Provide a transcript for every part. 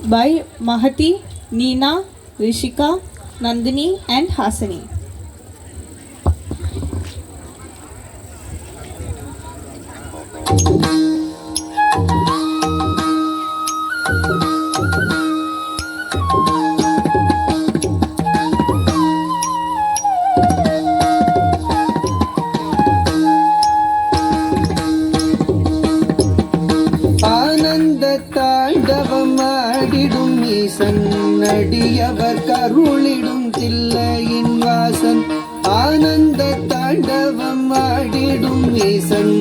by Mahati, Neena, Rishika, Nandini and Hasani. தாண்டவமாடிடும் ஈசன் அடியவர் கருளிடும் தில்லையின் வாசன். ஆனந்த தாண்டவமாடிடும் ஈசன்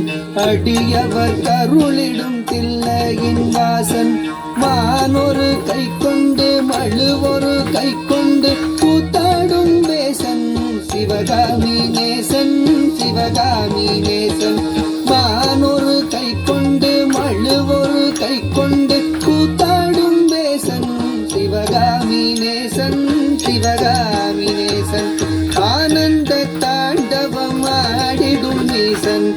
அடியவர் கருளிடும் தில்லையின் வாசன். மானொரு கை கொண்டு மழுவொரு கை கொண்டு கூத்தாடும் வேசன் சிவகாமி நேசன் சிவகாமி நேசன். மானொரு கை கொண்டு மழுவொரு கை கொண்டு கூத்தாடும் வேசன் சிவகாமி நேசன் சிவகாமி நேசன். ஆனந்த தாண்டவம் ஆடிடும் ஈசன்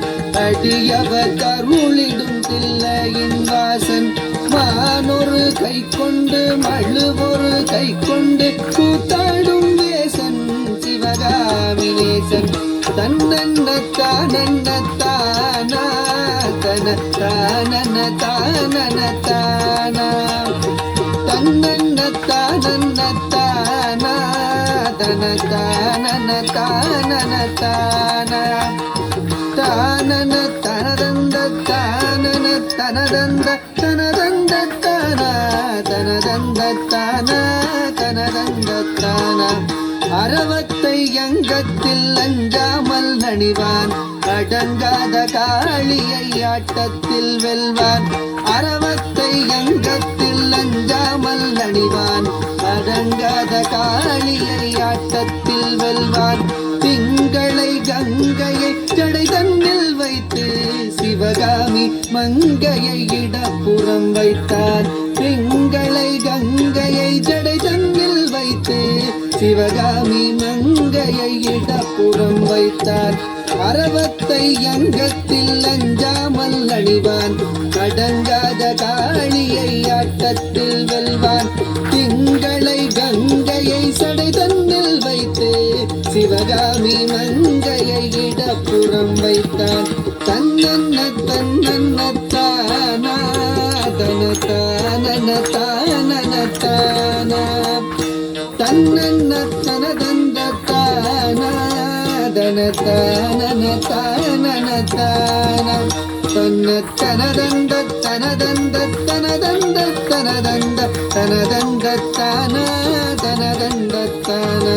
அடியவர் கருளிடும் தில்லையின் வாசன். மானொரு கை கொண்டு மழுவொரு கை கொண்டு கூத்தாடும் வேசன் சிவகாமி நேசன். தன்னன்ன தானன்ன தானா தன தானன தானன தானா தன்னன்ன தானன்ன தானா தன தானன தானன தானா தானன தனதந்த தானன தனதந்த தனதந்த தானா தனதந்த தானா தனதந்த தானா. அரவத்தை அங்கத்தில் அஞ்சாமல் நணிவான் அடங்காத காளியை ஆட்டத்தில் வெல்வான். அரவத்தை அங்கத்தில் அஞ்சாமல் நணிவான் அடங்காத காளியை ஆட்டத்தில் வெல்வான். திங்களை கங்கையை ஜடை தன்னில் வைத்து சிவகாமி மங்கையை இடப்புறம் வைத்தார். திங்களை கங்கையை ஜடை தன்னில் வைத்து சிவகாமி மங்கையை இடப்புறம் வைத்தார். அரவத்தை அங்கத்தில் அஞ்சாமல் அணிவான் அடங்காத காளியை ஆட்டத்தில் வெல்வான். திங்களை கங்கையை சடை தன்னில் வைத்து சிவகாமி மங்கையை இடப்புறம் வைத்தான். தன்னன்ன தன்னன்ன தானா தன தானன தானன தானா தன்னன்ன தனதந்த தானா தன தானன தானன தானா தன்ன தனதந்த தனதந்த தனதந்த தனதந்த தனதந்த தானா தனதந்த தானா.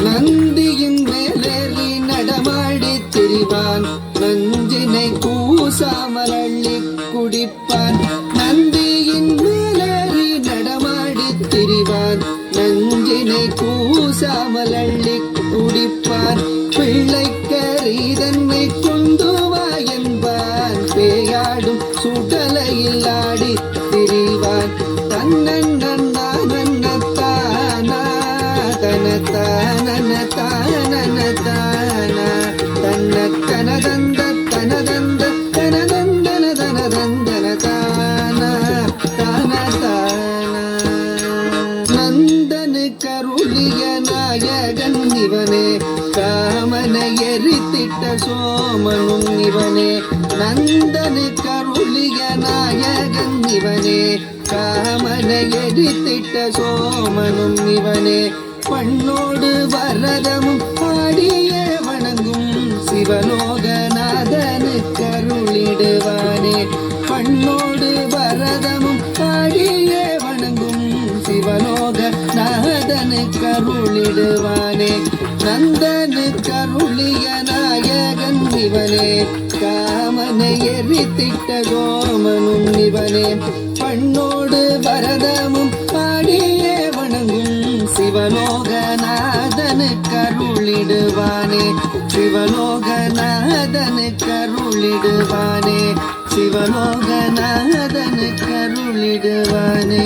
நந்தியின் மேலேறி நடமாடி திரிவான் நஞ்சினை கூசாமல் அள்ளி குடிப்பான். நந்தியின் மேலேறி நடமாடி திரிவான் நஞ்சினை கூசாமல் அள்ளி குடிப்பான். பிள்ளைக்கரீதன்னை கொண்டு வா என்பான் பேயாடும் சுடலையில் ஆடி திரிவான். தன்னன்ன தானா தன தானன தானன தானா தன்ன தனதந்த தனதந்த தனதந்தன தனதந்தன தானா தான தானா. நந்தனு கருளிய நாயகன் இவனே காமனை எரித்திட்ட சோமனும் இவனே. நந்தனு கருளிய நாயகன் இவனே காமனை எரித்திட்ட சோமனும் இவனே. பண்ணோடு வரதமும் பாடியே வணங்கும் சிவலோகநாதனு கருளிடுவானே. பண்ணோடு வரதமும் பாடியே வணங்கும் சிவலோகநாதனு கருளிடுவானே. நந்தனு கருளிய நாயகன் இவனே காமனை எரித்திட்ட கோமனும் இவனே. பண்ணோடு வரதமும் பாடியே வணங்கும் சிவலோகநாதனு கருளிடுவானே சிவலோகநாதனு கருளிடுவானே சிவலோகநாதனு கருளிடுவானே.